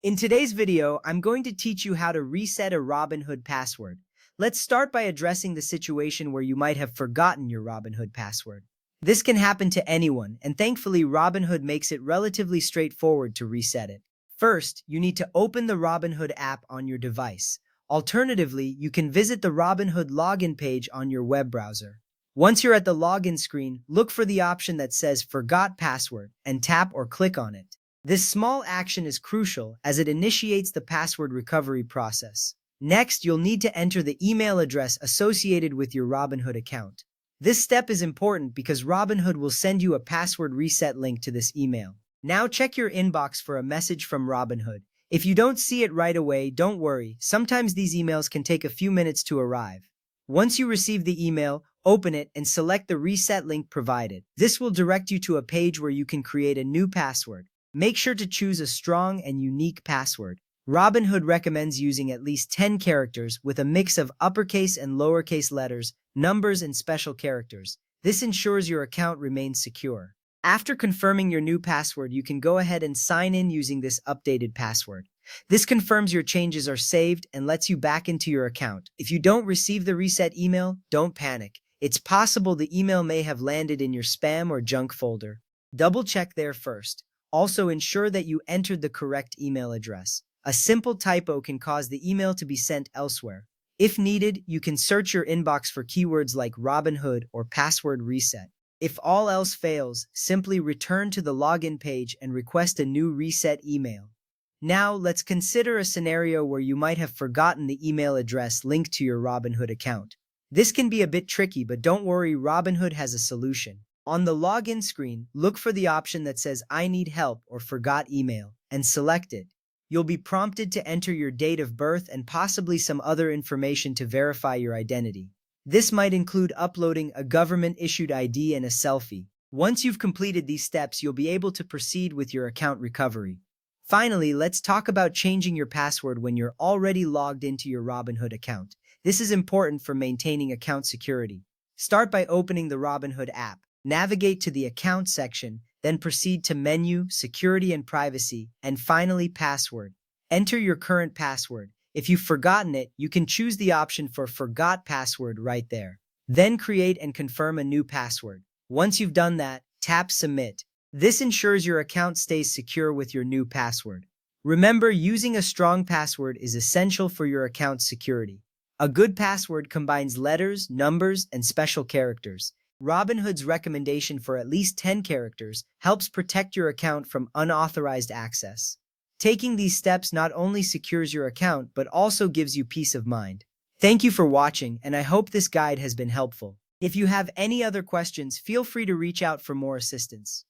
In today's video, I'm going to teach you how to reset a Robinhood password. Let's start by addressing the situation where you might have forgotten your Robinhood password. This can happen to anyone, and thankfully Robinhood makes it relatively straightforward to reset it. First, you need to open the Robinhood app on your device. Alternatively, you can visit the Robinhood login page on your web browser. Once you're at the login screen, look for the option that says Forgot Password and tap or click on it. This small action is crucial as it initiates the password recovery process. Next, you'll need to enter the email address associated with your Robinhood account. This step is important because Robinhood will send you a password reset link to this email. Now check your inbox for a message from Robinhood. If you don't see it right away, don't worry. Sometimes these emails can take a few minutes to arrive. Once you receive the email, open it and select the reset link provided. This will direct you to a page where you can create a new password. Make sure to choose a strong and unique password. Robinhood recommends using at least 10 characters with a mix of uppercase and lowercase letters, numbers, and special characters. This ensures your account remains secure. After confirming your new password, you can go ahead and sign in using this updated password. This confirms your changes are saved and lets you back into your account. If you don't receive the reset email, don't panic. It's possible the email may have landed in your spam or junk folder. Double check there first. Also, ensure that you entered the correct email address. A simple typo can cause the email to be sent elsewhere. If needed, you can search your inbox for keywords like Robinhood or password reset. If all else fails, simply return to the login page and request a new reset email. Now, let's consider a scenario where you might have forgotten the email address linked to your Robinhood account. This can be a bit tricky, but don't worry, Robinhood has a solution. On the login screen, look for the option that says I need help or forgot email and select it. You'll be prompted to enter your date of birth and possibly some other information to verify your identity. This might include uploading a government-issued ID and a selfie. Once you've completed these steps, you'll be able to proceed with your account recovery. Finally, let's talk about changing your password when you're already logged into your Robinhood account. This is important for maintaining account security. Start by opening the Robinhood app. Navigate to the Account section, then proceed to Menu, Security and Privacy, and finally Password. Enter your current password. If you've forgotten it, you can choose the option for Forgot Password right there. Then create and confirm a new password. Once you've done that, tap Submit. This ensures your account stays secure with your new password. Remember, using a strong password is essential for your account's security. A good password combines letters, numbers, and special characters. Robinhood's recommendation for at least 10 characters helps protect your account from unauthorized access. Taking these steps not only secures your account, but also gives you peace of mind. Thank you for watching, and I hope this guide has been helpful. If you have any other questions, feel free to reach out for more assistance.